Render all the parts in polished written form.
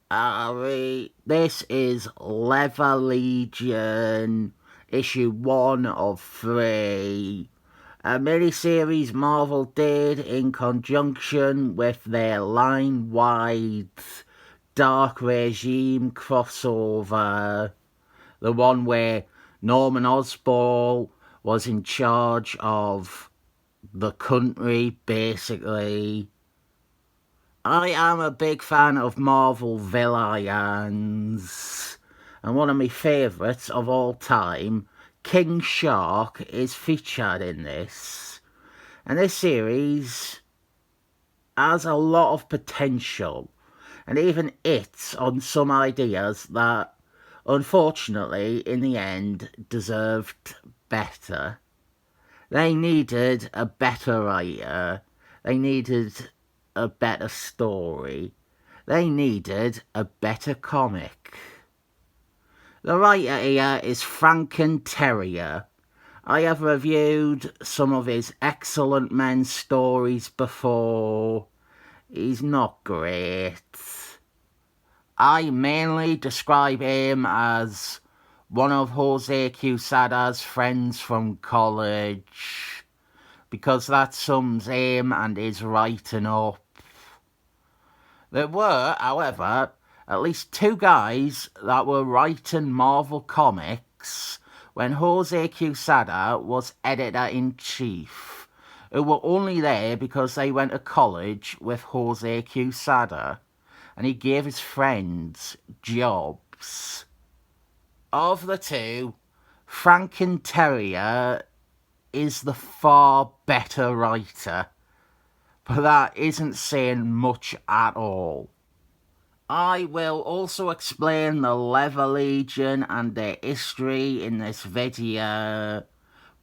This is Leather Legion, issue 1 of 3. A miniseries Marvel did in conjunction with their line-wide Dark Regime crossover. The one where Norman Osborn was in charge of the country, basically. I am a big fan of Marvel villains, and one of my favourites of all time, King Shark, is featured in this. And this series has a lot of potential, and even it's on some ideas that, unfortunately, in the end, deserved better. They needed a better writer. They needed a better story. They needed a better comic. The writer here is Tieri. I have reviewed some of his Excellent Men stories before. He's not great. I mainly describe him as one of Jose Quesada's friends from college, because that sums him and his writing up. There were, however, at least 2 guys that were writing Marvel comics when Jose Quesada was editor-in-chief, who were only there because they went to college with Jose Quesada, and he gave his friends jobs. Of the 2, Tieri is the far better writer, but that isn't saying much at all. I will also explain the Leather Legion and their history in this video,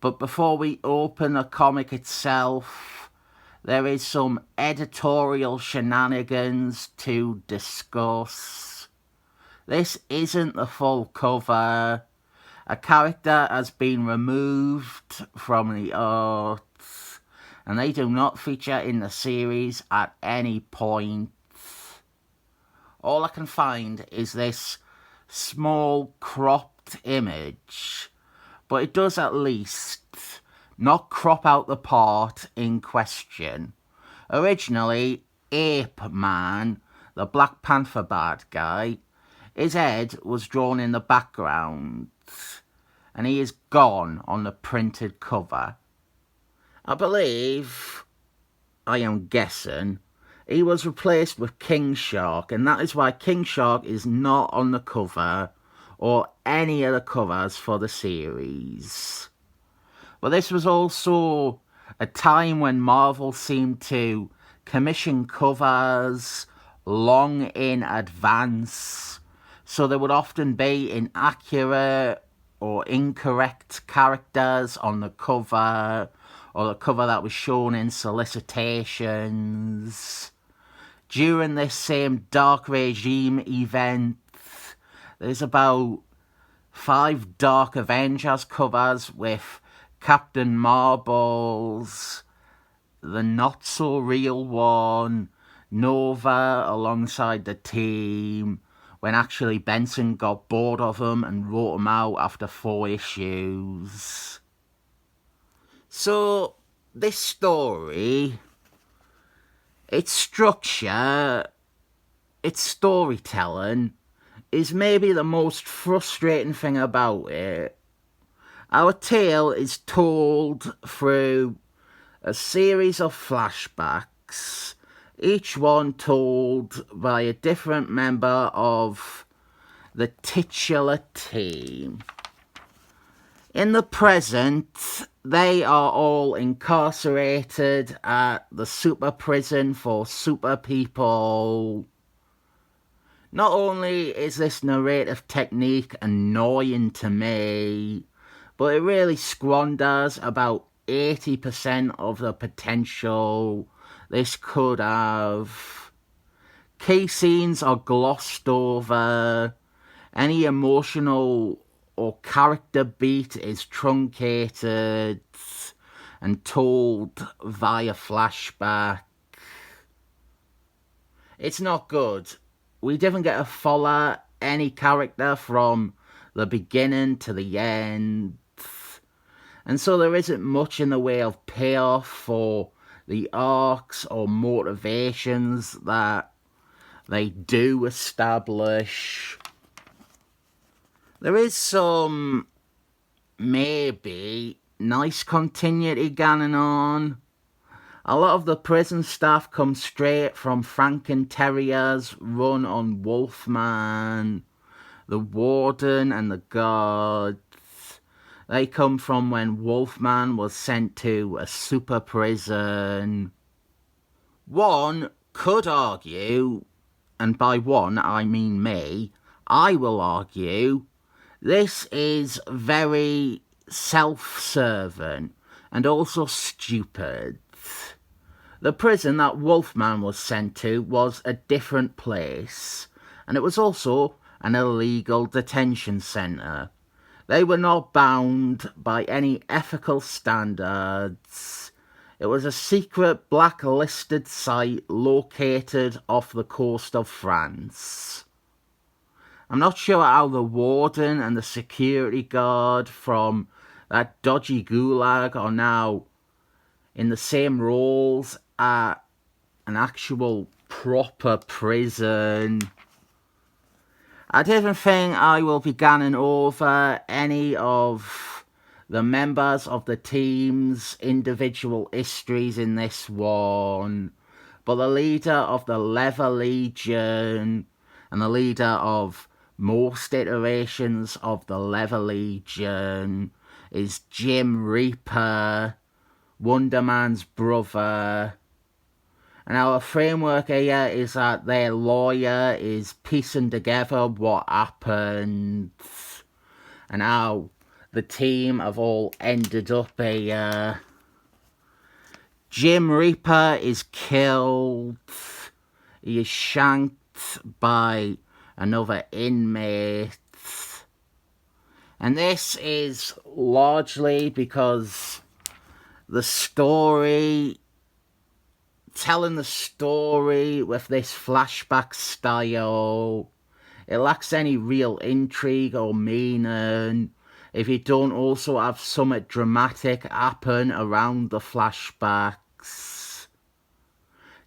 but before we open the comic itself, there is some editorial shenanigans to discuss. This isn't the full cover. A character has been removed from the art, and they do not feature in the series at any point. All I can find is this small cropped image, but it does at least not crop out the part in question. Originally, Ape Man, the Black Panther bad guy, his head was drawn in the background, and he is gone on the printed cover. I believe, I am guessing, he was replaced with King Shark, and that is why King Shark is not on the cover or any of the covers for the series. But this was also a time when Marvel seemed to commission covers long in advance, so there would often be inaccurate or incorrect characters on the cover, or the cover that was shown in solicitations. During this same Dark Regime event, there's about 5 Dark Avengers covers with Captain Marbles, the not-so-real one, Noh-Varr alongside the team, when actually Benson got bored of them and wrote them out after 4 issues. So, this story, its structure, its storytelling, is maybe the most frustrating thing about it. Our tale is told through a series of flashbacks, each one told by a different member of the titular team. In the present, they are all incarcerated at the super prison for super people. Not only is this narrative technique annoying to me, but it really squanders about 80% of the potential this could have. Key scenes are glossed over. Any emotional or character beat is truncated and told via flashback. It's not good. we didn't get to follow any character from the beginning to the end. And so there isn't much in the way of payoff for the arcs or motivations that they do establish. There is some maybe nice continuity going on. A lot of the prison staff come straight from Frank and Terrier's run on Wolfman. The warden and the guards, they come from when Wolfman was sent to a super prison. One could argue, and by one I mean me, I will argue, this is very self-serving and also stupid. The prison that Wolfman was sent to was a different place, and it was also an illegal detention centre. They were not bound by any ethical standards. It was a secret blacklisted site located off the coast of France. I'm not sure how the warden and the security guard from that dodgy gulag are now in the same roles at an actual proper prison. I didn't think I will be ganning over any of the members of the team's individual histories in this one, but the leader of the Leather Legion and the leader of most iterations of the Leather Legion is Jim Reaper, Wonder Man's brother. And our framework here is that their lawyer is piecing together what happened and how the team have all ended up here. Jim Reaper is killed. He is shanked by another inmate. And this is largely because telling the story with this flashback style, it lacks any real intrigue or meaning if you don't also have something dramatic happen around the flashbacks.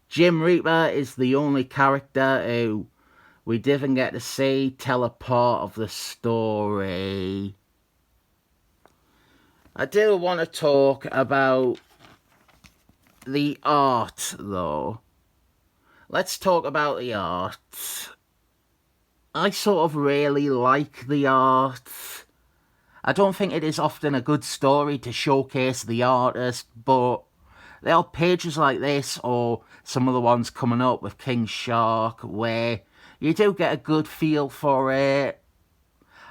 Jim Reaper is the only character who we didn't get to see tell a part of the story. I do want to talk about the art, though. Let's talk about the art. I sort of really like the art. I don't think it is often a good story to showcase the artist, but there are pages like this, or some of the ones coming up with King Shark, where you do get a good feel for it.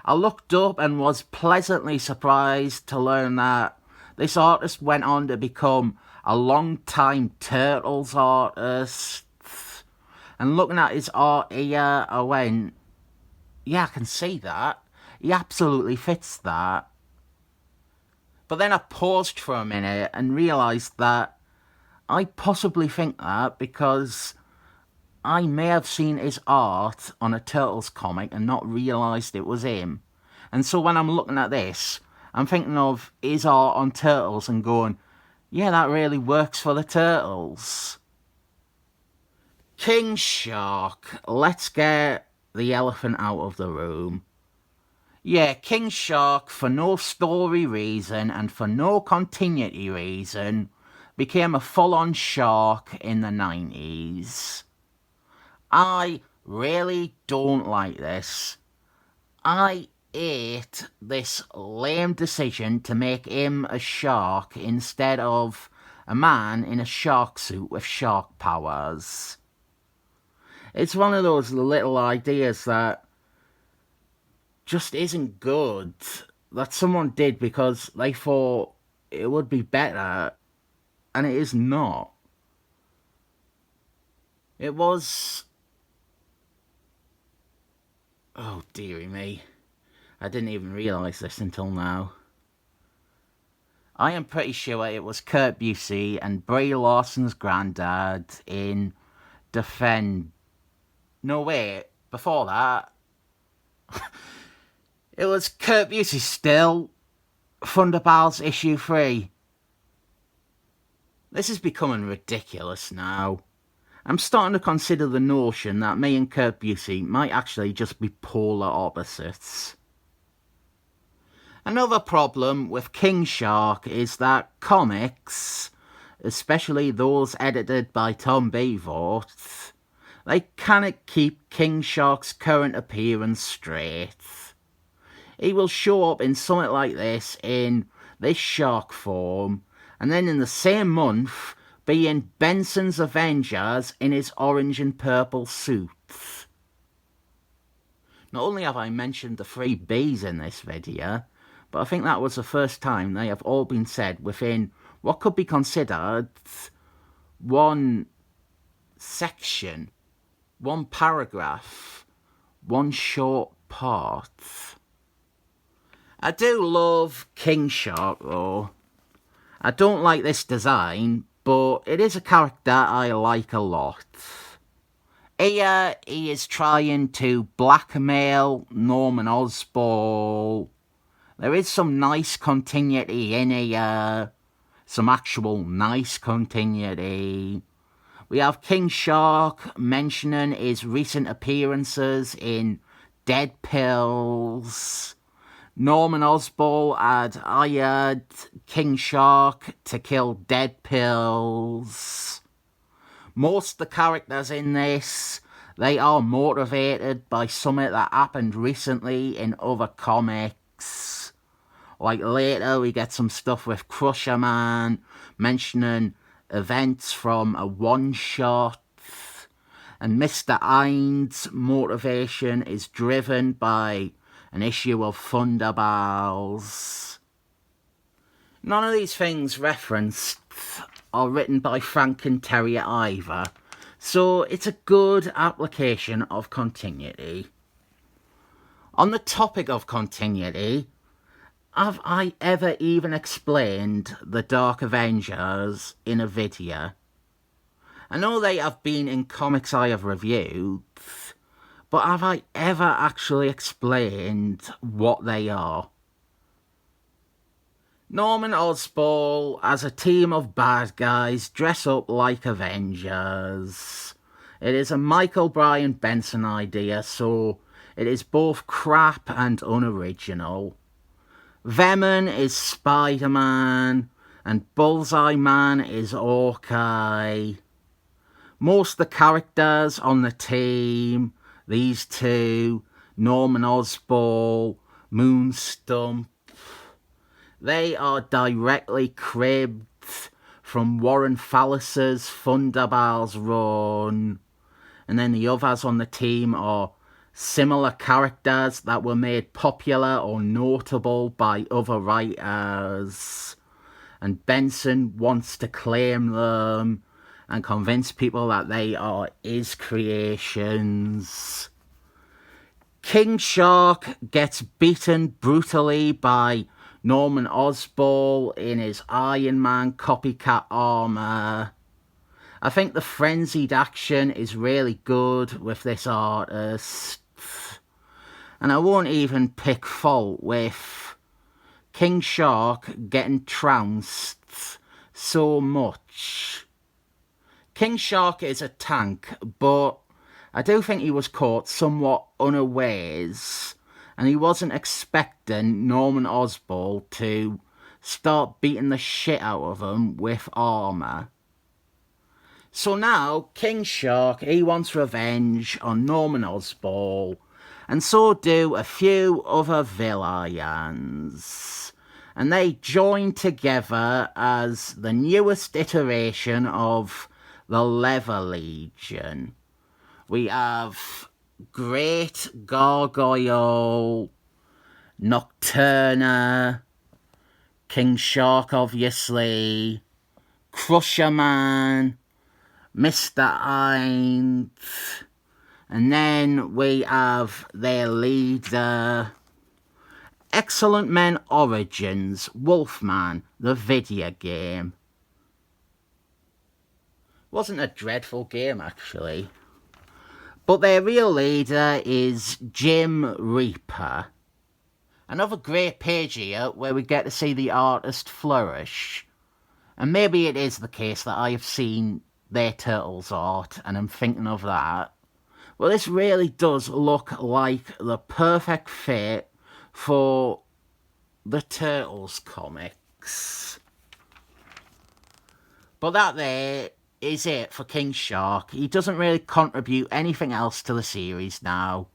I looked up and was pleasantly surprised to learn that this artist went on to become a long-time Turtles artist. And looking at his art here, I went, yeah, I can see that. He absolutely fits that. But then I paused for a minute and realised that I possibly think that because I may have seen his art on a Turtles comic and not realised it was him. And so when I'm looking at this, I'm thinking of his art on Turtles and going, yeah, that really works for the Turtles. King Shark. Let's get the elephant out of the room. Yeah, King Shark, for no story reason and for no continuity reason, became a full-on shark in the 90s. I really don't like this. I hate this lame decision to make him a shark instead of a man in a shark suit with shark powers. It's one of those little ideas that just isn't good, that someone did because they thought it would be better, and it is not. It was... oh, dearie me. I didn't even realise this until now. I am pretty sure it was Kurt Busey and Brie Larson's granddad in Defend... no, wait. before that, it was Kurt Busey still, Thunderball's issue 3. This is becoming ridiculous now. I'm starting to consider the notion that me and Kurt Busey might actually just be polar opposites. Another problem with King Shark is that comics, especially those edited by Tom Beevort, they cannot keep King Shark's current appearance straight. He will show up in something like this in this shark form, and then in the same month be in Benson's Avengers in his orange and purple suit. Not only have I mentioned the 3 Bs in this video, but I think that was the first time they have all been said within what could be considered one section, one paragraph, one short part. I do love King Shark though. I don't like this design, but it is a character I like a lot. Here he is trying to blackmail Norman Osborn. There is some nice continuity in here. Some actual nice continuity. We have King Shark mentioning his recent appearances in Dead Pills. Norman Osborn had hired King Shark to kill Dead Pills. Most of the characters in this, they are motivated by something that happened recently in other comics. Like later we get some stuff with Crusher Man mentioning events from a one-shot. And Mr. Hind's motivation is driven by an issue of Thunderballs. None of these things referenced are written by Frank and Tieri either, so it's a good application of continuity. On the topic of continuity, have I ever even explained the Dark Avengers in a video? I know they have been in comics I have reviewed, but have I ever actually explained what they are? Norman Osborn as a team of bad guys dress up like Avengers. It is a Michael Bryan Benson idea, so it is both crap and unoriginal. Venom is Spider-Man, and Bullseye Man is Hawkeye. Most of the characters on the team, these two, Norman Osborn, Moonstump, they are directly cribbed from Warren Fallis's Thunderballs run. And then the others on the team are similar characters that were made popular or notable by other writers. And Benson wants to claim them and convince people that they are his creations. King Shark gets beaten brutally by Norman Osborn in his Iron Man copycat armour. I think the frenzied action is really good with this artist. And I won't even pick fault with King Shark getting trounced so much. King Shark is a tank, but I do think he was caught somewhat unawares, and he wasn't expecting Norman Osborn to start beating the shit out of him with armour. So now, King Shark, he wants revenge on Norman Osborn, and so do a few other villains. And they join together as the newest iteration of the Leather Legion. We have Great Gargoyle, Nocturna, King Shark obviously, Crusher Man, Mr. Hind, and then we have their leader, Excellent Men Origins, Wolfman, the video game. Wasn't a dreadful game actually. But their real leader is Jim Reaper. Another great page here where we get to see the artist flourish. And maybe it is the case that I have seen their Turtles art and I'm thinking of that. Well, this really does look like the perfect fit for the Turtles comics. But that there is it for King Shark. He doesn't really contribute anything else to the series now.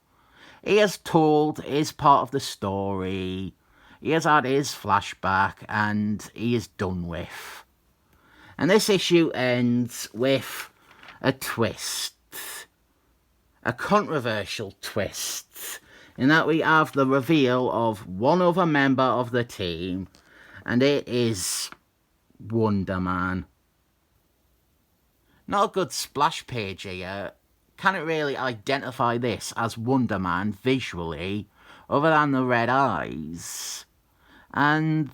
He has told his part of the story, he has had his flashback, and he is done with. And this issue ends with a twist. A controversial twist, in that we have the reveal of one other member of the team, and it is Wonder Man. Not a good splash page here. Can't really identify this as Wonder Man visually, other than the red eyes. And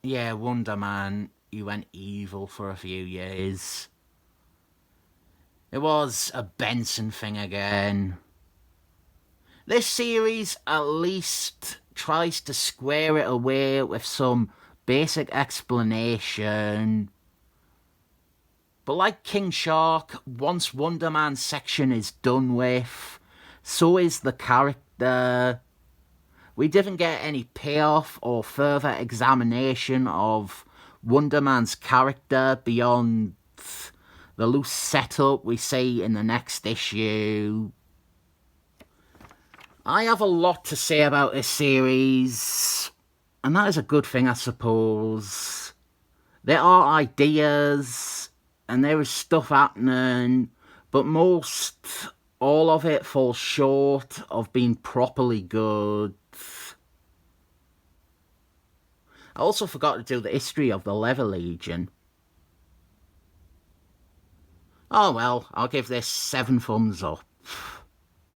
yeah, Wonder Man, he went evil for a few years. It was a Benson thing again. This series at least tries to square it away with some basic explanation. But like King Shark, once Wonder Man's section is done with, so is the character. We didn't get any payoff or further examination of Wonder Man's character beyond the loose setup we see in the next issue. I have a lot to say about this series, and that is a good thing, I suppose. There are ideas, and there is stuff happening, but all of it falls short of being properly good. I also forgot to do the history of the Leather Legion. Oh well, I'll give this 7 thumbs up.